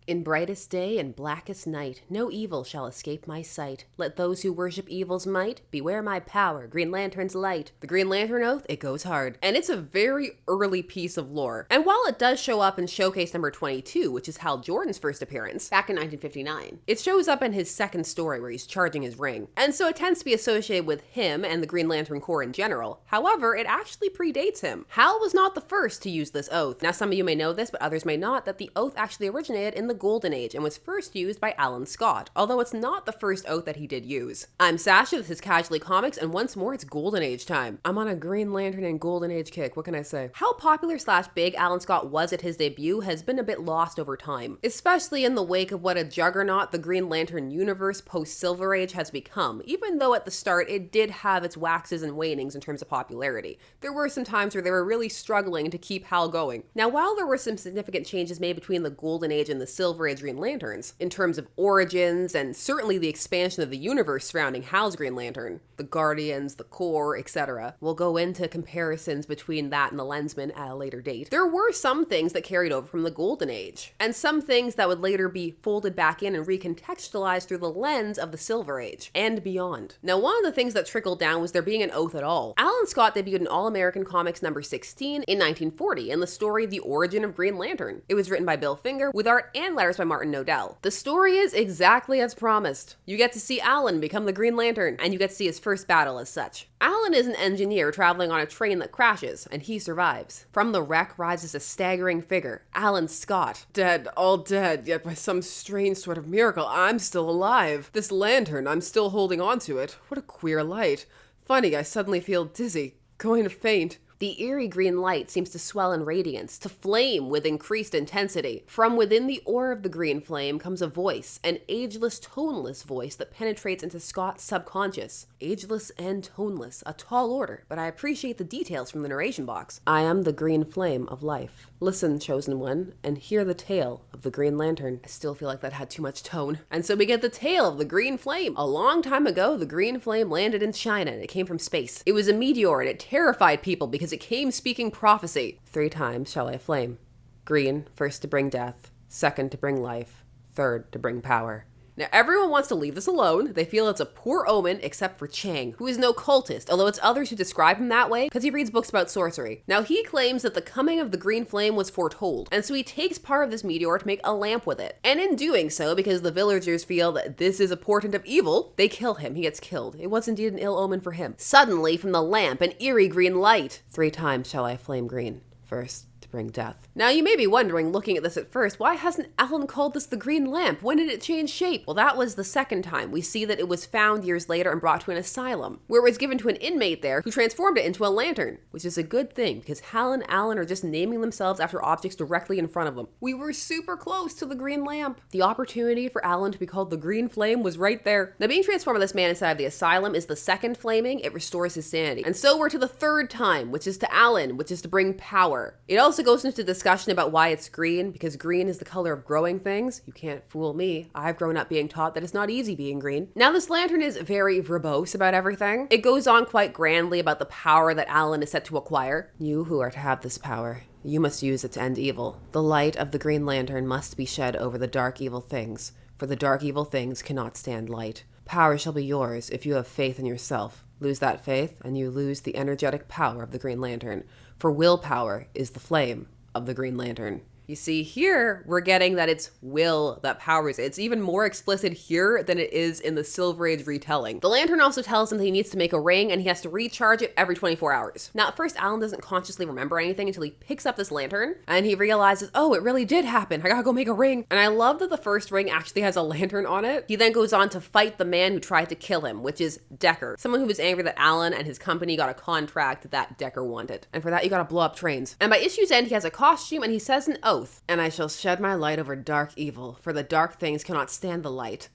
In brightest day and blackest night, no evil shall escape my sight. Let those who worship evil's might beware my power, Green Lantern's light. The Green Lantern Oath, it goes hard. And it's a very early piece of lore. And while it does show up in Showcase number 22, which is Hal Jordan's first appearance, back in 1959, it shows up in his second story where he's charging his ring. And so it tends to be associated with him and the Green Lantern Corps in general. However, it actually predates him. Hal was not the first to use this oath. Now, some of you may know this, but others may not, that the oath actually originated in the Golden Age and was first used by Alan Scott, although it's not the first oath that he did use. I'm Sasha, this is Casually Comics, and once more, it's Golden Age time. I'm on a Green Lantern and Golden Age kick, what can I say? How popular / big Alan Scott was at his debut has been a bit lost over time, especially in the wake of what a juggernaut the Green Lantern universe post-Silver Age has become, even though at the start it did have its waxes and wanings in terms of popularity. There were some times where they were really struggling to keep Hal going. Now, while there were some significant changes made between the Golden Age and the Silver Age Green Lanterns, in terms of origins and certainly the expansion of the universe surrounding Hal's Green Lantern, the Guardians, the Corps, etc. We'll go into comparisons between that and the Lensman at a later date. There were some things that carried over from the Golden Age, and some things that would later be folded back in and recontextualized through the lens of the Silver Age, and beyond. Now, one of the things that trickled down was there being an oath at all. Alan Scott debuted in All-American Comics number 16 in 1940 in the story The Origin of Green Lantern. It was written by Bill Finger, with art and letters by Martin Nodell. The story is exactly as promised. You get to see Alan become the Green Lantern, and you get to see his first battle as such. Alan is an engineer traveling on a train that crashes, and he survives. From the wreck rises a staggering figure, Alan Scott. Dead, all dead, yet by some strange sort of miracle, I'm still alive. This lantern, I'm still holding on to it. What a queer light. Funny, I suddenly feel dizzy, going to faint. The eerie green light seems to swell in radiance, to flame with increased intensity. From within the ore of the green flame comes a voice, an ageless, toneless voice that penetrates into Scott's subconscious. Ageless and toneless, a tall order, but I appreciate the details from the narration box. I am the green flame of life. Listen, chosen one, and hear the tale of the Green Lantern. I still feel like that had too much tone. And so we get the tale of the green flame. A long time ago, the green flame landed in China, and it came from space. It was a meteor, and it terrified people because it came speaking prophecy. 3 times shall I flame. Green, first to bring death, second to bring life, third to bring power. Now, everyone wants to leave this alone. They feel it's a poor omen, except for Chang, who is no cultist, although it's others who describe him that way because he reads books about sorcery. Now, he claims that the coming of the green flame was foretold, and so he takes part of this meteor to make a lamp with it. And in doing so, because the villagers feel that this is a portent of evil, they kill him. He gets killed. It was indeed an ill omen for him. Suddenly, from the lamp, an eerie green light. 3 times shall I flame green. First, to bring death. Now, you may be wondering, looking at this at first, why hasn't Alan called this the green lamp? When did it change shape? Well, that was the second time. We see that it was found years later and brought to an asylum, where it was given to an inmate there who transformed it into a lantern, which is a good thing because Hal and Alan are just naming themselves after objects directly in front of them. We were super close to the green lamp. The opportunity for Alan to be called the green flame was right there. Now, being transformed by this man inside of the asylum is the second flaming. It restores his sanity. And so we're to the third time, which is to Alan, which is to bring power. It also goes into discussion about why it's green, because green is the color of growing things. You can't fool me. I've grown up being taught that it's not easy being green. Now, this lantern is very verbose about everything. It goes on quite grandly about the power that Alan is set to acquire. You who are to have this power, you must use it to end evil. The light of the Green Lantern must be shed over the dark evil things, for the dark evil things cannot stand light. Power shall be yours if you have faith in yourself. Lose that faith, and you lose the energetic power of the Green Lantern, for willpower is the flame of the Green Lantern. You see, here, we're getting that it's will that powers it. It's even more explicit here than it is in the Silver Age retelling. The lantern also tells him that he needs to make a ring and he has to recharge it every 24 hours. Now, at first, Alan doesn't consciously remember anything until he picks up this lantern and he realizes, oh, it really did happen. I gotta go make a ring. And I love that the first ring actually has a lantern on it. He then goes on to fight the man who tried to kill him, which is Decker, someone who was angry that Alan and his company got a contract that Decker wanted. And for that, you gotta blow up trains. And by issue's end, he has a costume and he says an oath. And I shall shed my light over dark evil, for the dark things cannot stand the light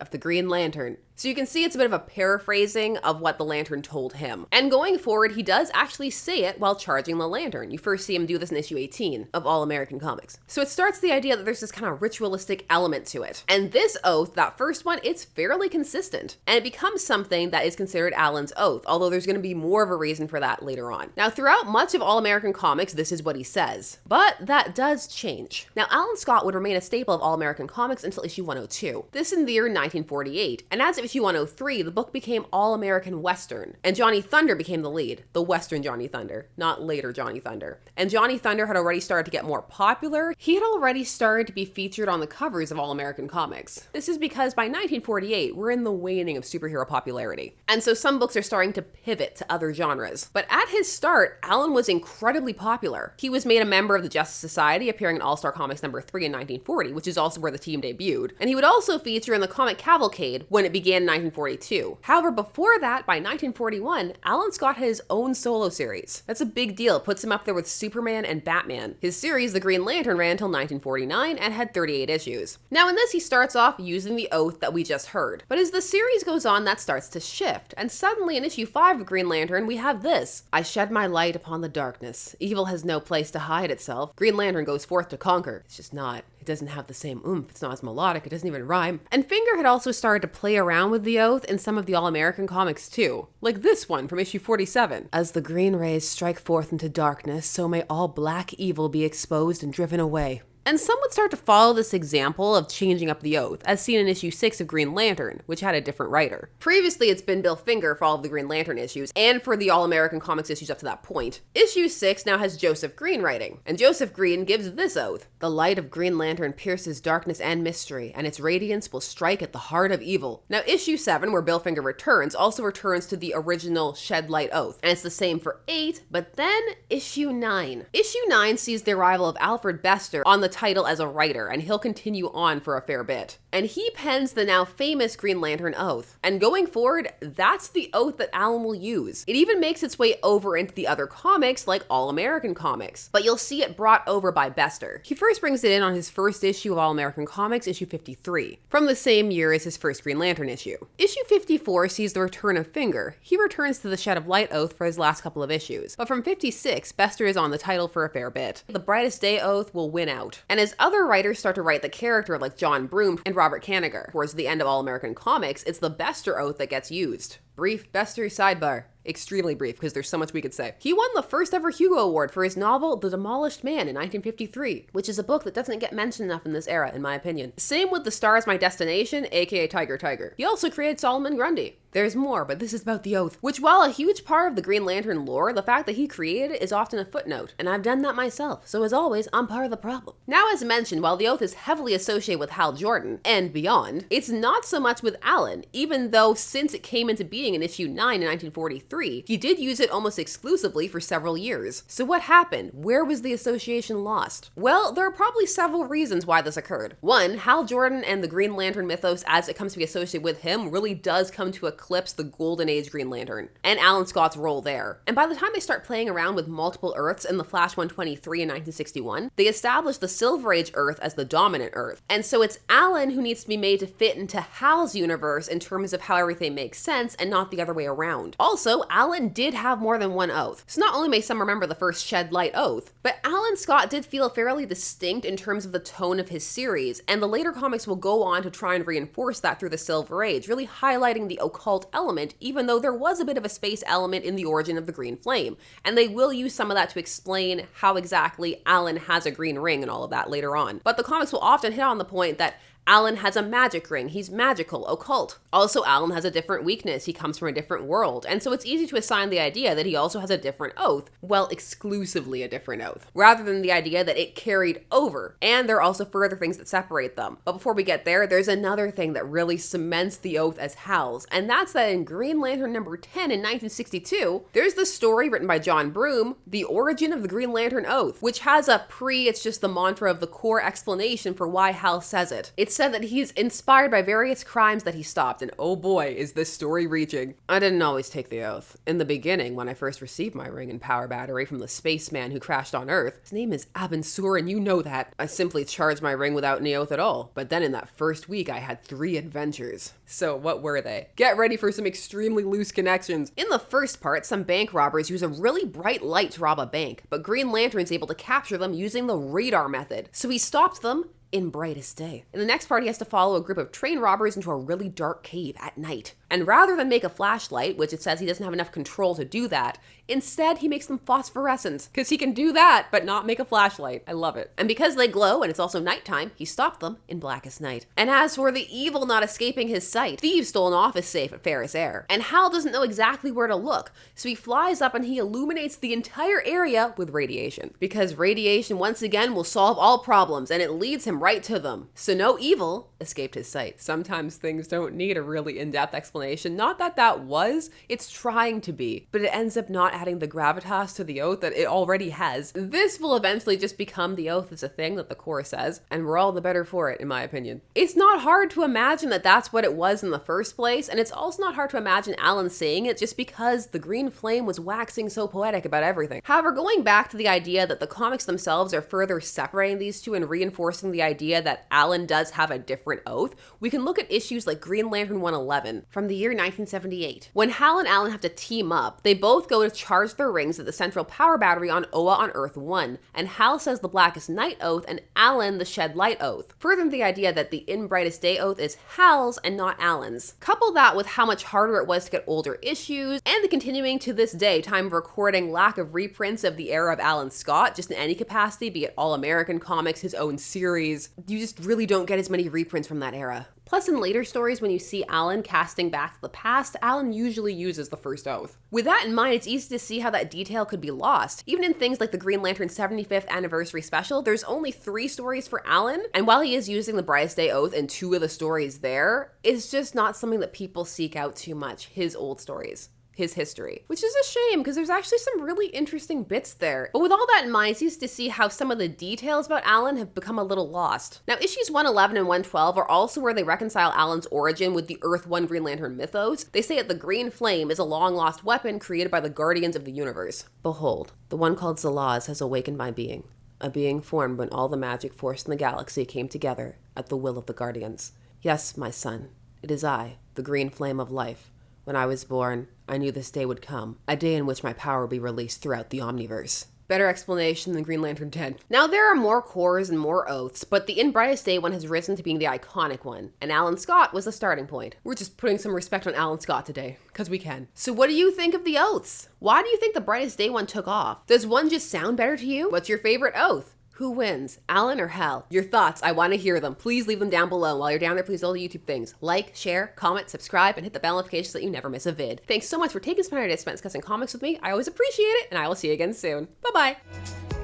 of the Green Lantern. So you can see it's a bit of a paraphrasing of what the Lantern told him. And going forward, he does actually say it while charging the Lantern. You first see him do this in issue 18 of All American Comics. So it starts the idea that there's this kind of ritualistic element to it. And this oath, that first one, it's fairly consistent. And it becomes something that is considered Alan's oath, although there's going to be more of a reason for that later on. Now, throughout much of All American Comics, this is what he says. But that does change. Now, Alan Scott would remain a staple of All American Comics until issue 102. This in the year 1948. And as of issue 103, the book became All American Western. And Johnny Thunder became the lead. The Western Johnny Thunder, not later Johnny Thunder. And Johnny Thunder had already started to get more popular. He had already started to be featured on the covers of All American Comics. This is because by 1948, we're in the waning of superhero popularity. And so some books are starting to pivot to other genres. But at his start, Alan was incredibly popular. He was made a member of the Justice Society, appearing in All-Star Comics number 3 in 1940, which is also where the team debuted. And he would also feature in the Comic Cavalcade when it began in 1942. However, before that, by 1941, Alan Scott had his own solo series. That's a big deal. It puts him up there with Superman and Batman. His series, The Green Lantern, ran until 1949 and had 38 issues. Now in this, he starts off using the oath that we just heard. But as the series goes on, that starts to shift. And suddenly in issue 5 of Green Lantern, we have this. I shed my light upon the darkness. Evil has no place to hide itself. Green Lantern goes forth to conquer. It's just not. It doesn't have the same oomph. It's not as melodic. It doesn't even rhyme. And Finger had also started to play around with the oath in some of the All-American comics too. Like this one from issue 47. As the green rays strike forth into darkness, so may all black evil be exposed and driven away. And some would start to follow this example of changing up the oath, as seen in issue 6 of Green Lantern, which had a different writer. Previously, it's been Bill Finger for all of the Green Lantern issues, and for the All-American Comics issues up to that point. Issue 6 now has Joseph Green writing, and Joseph Green gives this oath. The light of Green Lantern pierces darkness and mystery, and its radiance will strike at the heart of evil. Now, issue 7, where Bill Finger returns, also returns to the original Shed Light oath, and it's the same for 8, but then issue 9. Issue 9 sees the arrival of Alfred Bester on the title as a writer, and he'll continue on for a fair bit. And he pens the now famous Green Lantern oath. And going forward, that's the oath that Alan will use. It even makes its way over into the other comics, like All American Comics, but you'll see it brought over by Bester. He first brings it in on his first issue of All American Comics, issue 53, from the same year as his first Green Lantern issue. Issue 54 sees the return of Finger. He returns to the Shed of Light oath for his last couple of issues, but from 56, Bester is on the title for a fair bit. The Brightest Day oath will win out. And as other writers start to write the character like John Broome and Robert Kanigher, towards the end of All American Comics, it's the Bester oath that gets used. Brief Bester sidebar. Extremely brief, because there's so much we could say. He won the first ever Hugo Award for his novel, The Demolished Man, in 1953, which is a book that doesn't get mentioned enough in this era, in my opinion. Same with The Star Is My Destination, aka Tiger Tiger. He also created Solomon Grundy. There's more, but this is about the oath, which, while a huge part of the Green Lantern lore, the fact that he created it is often a footnote, and I've done that myself, so as always, I'm part of the problem. Now, as mentioned, while the oath is heavily associated with Hal Jordan, and beyond, it's not so much with Alan, even though since it came into being in issue 9 in 1943, he did use it almost exclusively for several years. So what happened? Where was the association lost? Well, there are probably several reasons why this occurred. One, Hal Jordan and the Green Lantern mythos as it comes to be associated with him really does come to eclipse the Golden Age Green Lantern, and Alan Scott's role there. And by the time they start playing around with multiple Earths in the Flash 123 in 1961, they establish the Silver Age Earth as the dominant Earth. And so it's Alan who needs to be made to fit into Hal's universe in terms of how everything makes sense and not the other way around. Also, Alan did have more than one oath. So not only may some remember the first Shed Light oath, but Alan Scott did feel fairly distinct in terms of the tone of his series, and the later comics will go on to try and reinforce that through the Silver Age, really highlighting the occult element, even though there was a bit of a space element in the origin of the Green Flame. And they will use some of that to explain how exactly Alan has a green ring and all of that later on. But the comics will often hit on the point that Alan has a magic ring. He's magical, occult. Also, Alan has a different weakness. He comes from a different world. And so it's easy to assign the idea that he also has a different oath, well, exclusively a different oath, rather than the idea that it carried over. And there are also further things that separate them. But before we get there, there's another thing that really cements the oath as Hal's, and that's that in Green Lantern number 10 in 1962, there's the story written by John Broome, The Origin of the Green Lantern Oath, which has a it's just the mantra of the core explanation for why Hal says it. It's said that he's inspired by various crimes that he stopped, and oh boy, is this story reaching. I didn't always take the oath. In the beginning, when I first received my ring and power battery from the spaceman who crashed on Earth, his name is Abensur, and you know that, I simply charged my ring without any oath at all. But then in that first week, I had 3 adventures. So what were they? Get ready for some extremely loose connections. In the first part, some bank robbers use a really bright light to rob a bank, but Green Lantern's able to capture them using the radar method. So he stops them in Brightest day. In the next part, he has to follow a group of train robbers into a really dark cave at night. And rather than make a flashlight, which it says he doesn't have enough control to do that, instead he makes them phosphorescent, because he can do that, but not make a flashlight. I love it. And because they glow, and it's also nighttime, he stopped them in Blackest night. And as for the evil not escaping his sight, thieves stole an office safe at Ferris Air. And Hal doesn't know exactly where to look, so he flies up and he illuminates the entire area with radiation. Because radiation, once again, will solve all problems, and it leads him right to them. So no evil escaped his sight. Sometimes things don't need a really in-depth explanation. Not that that was, it's trying to be, but it ends up not adding the gravitas to the oath that it already has. This will eventually just become the oath as a thing that the Corps says, and we're all the better for it, in my opinion. It's not hard to imagine that that's what it was in the first place, and it's also not hard to imagine Alan saying it just because the green flame was waxing so poetic about everything. However, going back to the idea that the comics themselves are further separating these two and reinforcing the idea that Alan does have a different oath, we can look at issues like Green Lantern 111 from the year 1978. When Hal and Alan have to team up, they both go to charge their rings at the central power battery on Oa on Earth 1, and Hal says the Blackest Night oath and Alan the Shed Light oath, furthering the idea that the In Brightest Day oath is Hal's and not Alan's. Couple that with how much harder it was to get older issues, and the continuing to this day time of recording lack of reprints of the era of Alan Scott, just in any capacity, be it All-American Comics, his own series. You just really don't get as many reprints from that era. Plus, in later stories, when you see Alan casting back to the past, Alan usually uses the first oath. With that in mind, it's easy to see how that detail could be lost. Even in things like the Green Lantern 75th Anniversary Special, there's only 3 stories for Alan, and while he is using the Brightest Day oath in 2 of the stories there, it's just not something that people seek out too much, his old stories. His history, which is a shame because there's actually some really interesting bits there. But with all that in mind, it's easy to see how some of the details about Alan have become a little lost. Now, issues 111 and 112 are also where they reconcile Alan's origin with the Earth 1 Green Lantern mythos. They say that the green flame is a long-lost weapon created by the Guardians of the Universe. Behold, the one called Zalaz has awakened my being, a being formed when all the magic force in the galaxy came together at the will of the Guardians. Yes, my son, it is I, the green flame of life. When I was born, I knew this day would come, a day in which my power would be released throughout the Omniverse. Better explanation than Green Lantern 10. Now, there are more cores and more oaths, but the In Brightest Day one has risen to being the iconic one, and Alan Scott was the starting point. We're just putting some respect on Alan Scott today, because we can. So what do you think of the oaths? Why do you think the Brightest Day one took off? Does one just sound better to you? What's your favorite oath? Who wins, Alan or Hal? Your thoughts, I want to hear them. Please leave them down below. While you're down there, please do all the YouTube things. Like, share, comment, subscribe, and hit the bell notification so that you never miss a vid. Thanks so much for taking some time to spend discussing comics with me. I always appreciate it, and I will see you again soon. Bye-bye.